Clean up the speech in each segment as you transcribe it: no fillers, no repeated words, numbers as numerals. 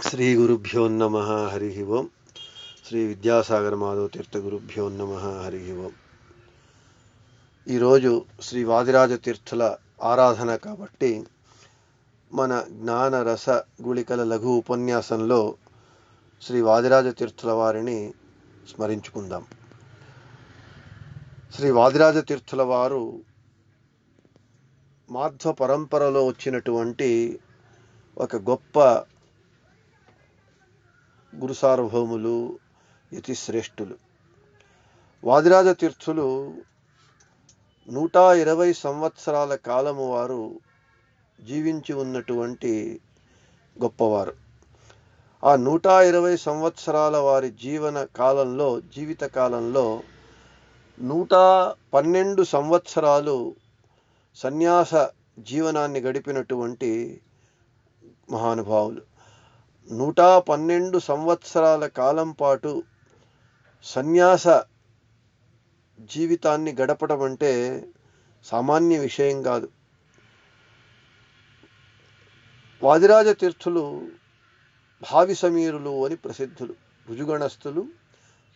శ్రీ గురుభ్యో నమ హరి ఓం. శ్రీ విద్యాసాగర మాధవ తీర్థ గురుభ్యో నమ హరి ఓం. ఈరోజు శ్రీ వాదిరాజ తీర్థుల ఆరాధన కాబట్టి మన జ్ఞాన రస గుళికల లఘు ఉపన్యాసంలో శ్రీ వాదిరాజ తీర్థుల వారిని స్మరించుకుందాం. శ్రీ వాదిరాజ తీర్థుల వారు మాధ్వ పరంపరలో వచ్చినటువంటి ఒక గొప్ప గురు సార్వభౌములు, యతిశ్రేష్ఠులు. వాదిరాజ తీర్థులు 120 సంవత్సరాల కాలము వారు జీవించి ఉన్నటువంటి గొప్పవారు. ఆ 120 సంవత్సరాల వారి జీవిత కాలంలో 112 సంవత్సరాలు సన్యాస జీవనాన్ని గడిపినటువంటి మహానుభావులు. 112 సంవత్సరాల కాలం పాటు సన్యాస జీవితాన్ని గడపడం అంటే సామాన్య విషయం కాదు. వాదిరాజ తీర్థులు భావి సమీరులు అని ప్రసిద్ధులు. భుజగణస్థులు,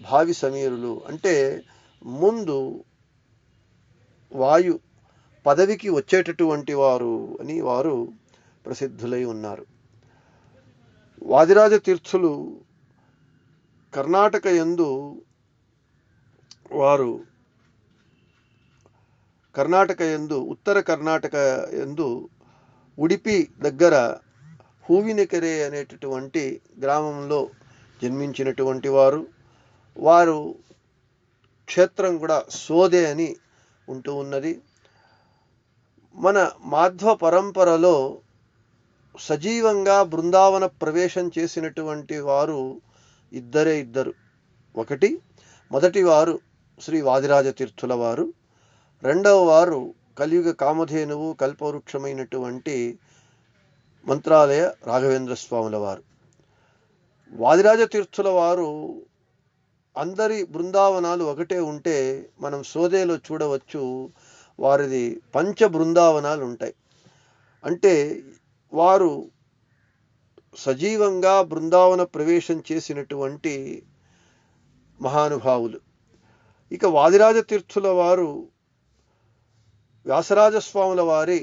భావి సమీరులు అంటే ముందు వాయు పదవికి వచ్చేటటువంటి వారు అని వారు ప్రసిద్ధులై ఉన్నారు. వాదిరాజ తీర్థులు కర్ణాటక యందు ఉత్తర కర్ణాటక యందు ఉడిపి దగ్గర హూవినకెರೆ అనేటటువంటి గ్రామంలో జన్మించినటువంటి వారు క్షేత్రం కూడా సోదే అని ఉంటూ ఉన్నది. మన మాధ్వ పరంపరలో సజీవంగా బృందావన ప్రవేశం చేసినటువంటి వారు ఇద్దరు. మొదటి వారు శ్రీ వాదిరాజ తీర్థుల వారు, రెండవ వారు కలియుగ కామధేనువు కల్పవృక్షమైనటువంటి మంత్రాలయ రాఘవేంద్ర స్వాముల వారు. వాదిరాజ తీర్థుల వారు అందరి బృందావనాలు ఒకటే ఉంటే మనం సోదేలో చూడవచ్చు, వారిది పంచ బృందావనాలు ఉంటాయి. అంటే వారు సజీవంగా బృందావన ప్రవేశం చేసినటువంటి మహానుభావులు. ఇక వాదిరాజ తీర్థుల వారు వ్యాసరాజస్వాముల వారి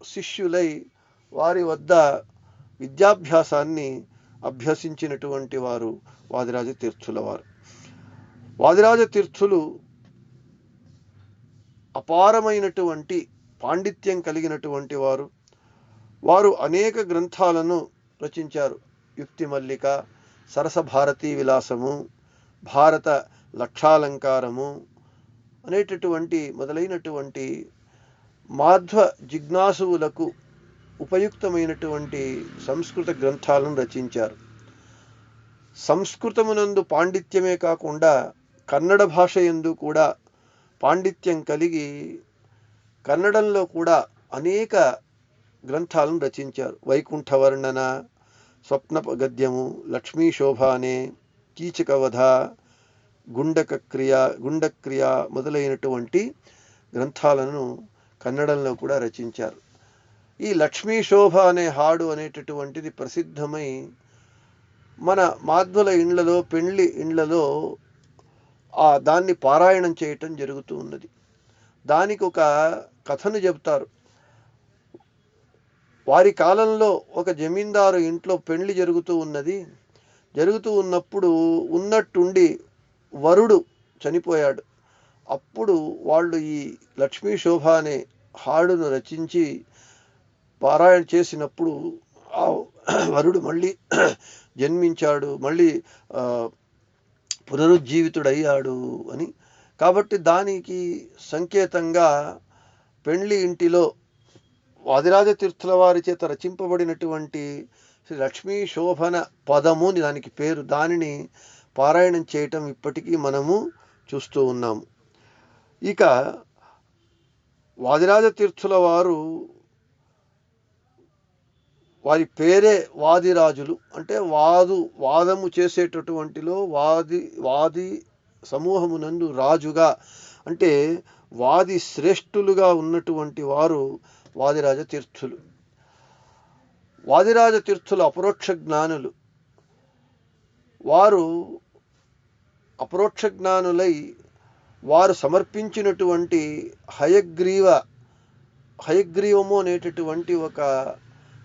శిష్యులై వారి వద్ద విద్యాభ్యాసాన్ని అభ్యసించినటువంటి వారు వాదిరాజ తీర్థుల వారు. వాదిరాజ తీర్థులు అపారమైనటువంటి పాండిత్యం కలిగినటువంటి వారు అనేక గ్రంథాలను రచించారు. యుక్తి మల్లిక, సరస భారతీ విలాసము, భారత లక్షాలంకారము అనేటటువంటి మొదలైనటువంటి మాధ్వ జిజ్ఞాసువులకు ఉపయుక్తమైనటువంటి సంస్కృత గ్రంథాలను రచించారు. సంస్కృతమునందు పాండిత్యమే కాకుండా కన్నడ భాష యందు కూడా పాండిత్యం కలిగి కన్నడంలో కూడా అనేక గ్రంథాలను రచించారు. వైకుంఠ వర్ణన, స్వప్న గద్యము, లక్ష్మీ శోభ అనే, కీచకవధ, గుండక్రియ మొదలైనటువంటి గ్రంథాలను కన్నడంలో కూడా రచించారు. ఈ లక్ష్మీ శోభ అనే హాడు అనేటటువంటిది ప్రసిద్ధమై మన మాధ్వుల ఇండ్లలో, పెండ్లి ఇండ్లలో దాన్ని పారాయణం చేయటం జరుగుతూ ఉన్నది. దానికి ఒక కథను చెబుతారు. వారి కాలంలో ఒక జమీందారు ఇంట్లో పెళ్లి జరుగుతూ ఉన్నప్పుడు ఉన్నట్టుండి వరుడు చనిపోయాడు. అప్పుడు వాళ్ళు ఈ లక్ష్మీ శోభ అనే హాడును రచించి పారాయణ చేసినప్పుడు ఆ వరుడు మళ్ళీ జన్మించాడు, మళ్ళీ పునరుజ్జీవితుడయ్యాడు అని. కాబట్టి దానికి సంకేతంగా పెండ్లి ఇంటిలో వాదిరాజ తీర్థుల వారి చేత రచింపబడినటువంటి శ్రీ లక్ష్మీ శోభన పదము దానికి పేరు. దానిని పారాయణం చేయటం ఇప్పటికీ మనము చూస్తూ ఉన్నాము. ఇక వాదిరాజ తీర్థుల వారి పేరే వాదిరాజులు. అంటే వాదము చేసేటటువంటిలో వాది సమూహమునందు రాజుగా, అంటే వాది శ్రేష్ఠులుగా ఉన్నటువంటి వారు వాదిరాజ తీర్థులు. వాదిరాజ తీర్థుల అపరోక్ష జ్ఞానులు. వారు అపరోక్ష జ్ఞానులై వారు సమర్పించినటువంటి హయగ్రీవము అనేటటువంటి ఒక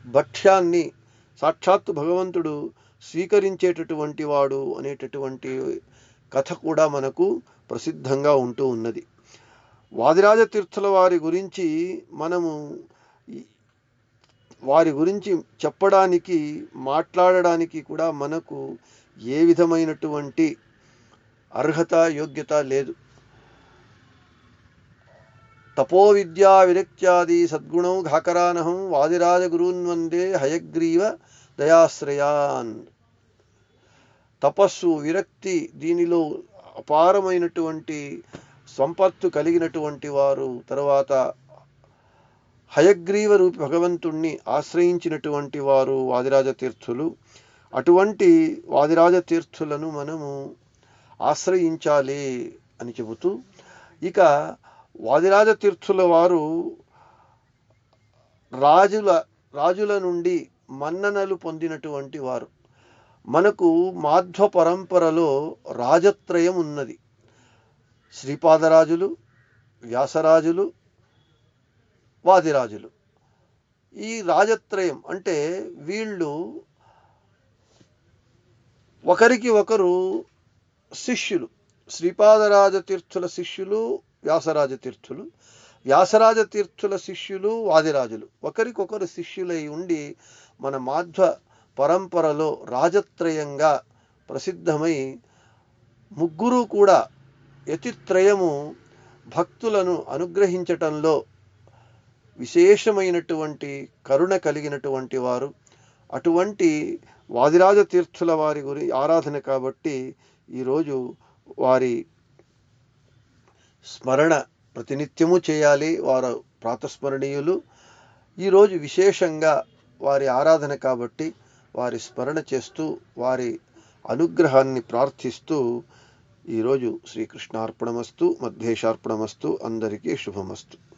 భక్ష్యాన్ని సాక్షాత్తు భగవంతుడు స్వీకరించేటటువంటి వాడు అనేటటువంటి కథ కూడా మనకు ప్రసిద్ధంగా ఉంటూ ఉన్నది. వాదిరాజ తీర్థుల వారి గురించి వారి గురించి చెప్పడానికి, మాట్లాడడానికి కూడా మనకు ఏ విధమైనటువంటి అర్హత, యోగ్యత లేదు. తపో విద్యా విరక్త్యాది సద్గుణం ఘాకరానహం వాదిరాజ గురున్వందే హయగ్రీవ దయాశ్రయాన్. తపస్సు, విరక్తి, దీనిలో అపారమైనటువంటి సంపత్తు కలిగినటువంటి వారు, తర్వాత హయగ్రీవ రూపి భగవంతుణ్ణి ఆశ్రయించినటువంటి వారు వాదిరాజ తీర్థులు. అటువంటి వాదిరాజ తీర్థులను మనము ఆశ్రయించాలి అని చెబుతూ, ఇక వాదిరాజ తీర్థుల వారు రాజుల నుండి మన్ననలు పొందినటువంటి వారు. మనకు మాధ్వ పరంపరలో రాజత్రయం ఉన్నది. శ్రీపాదరాజులు, వ్యాసరాజులు, వాదిరాజులు. ఈ రాజత్రయం అంటే వీళ్ళు ఒకరికి ఒకరు శిష్యులు. శ్రీపాదరాజ తీర్థుల శిష్యులు వ్యాసరాజ తీర్థులు, వ్యాసరాజ తీర్థుల శిష్యులు వాదిరాజులు. ఒకరికొకరు శిష్యులై ఉండి మన మాధ్వ పరంపరలో రాజత్రయంగా ప్రసిద్ధమై, ముగ్గురు కూడా యతిత్రయము భక్తులను అనుగ్రహించటంలో విశేషమైనటువంటి కరుణ కలిగినటువంటి వారు. అటువంటి వాదిరాజ తీర్థుల వారి ఆరాధన కాబట్టి ఈరోజు వారి స్మరణ ప్రతినిత్యము చేయాలి. వారు ప్రాతస్మరణీయులు. ఈరోజు విశేషంగా వారి ఆరాధన కాబట్టి వారి స్మరణ చేస్తూ వారి అనుగ్రహాన్ని ప్రార్థిస్తూ ఈరోజు శ్రీకృష్ణార్పణమస్తు, మధ్యేశార్పణమస్తు. అందరికీ శుభమస్తు.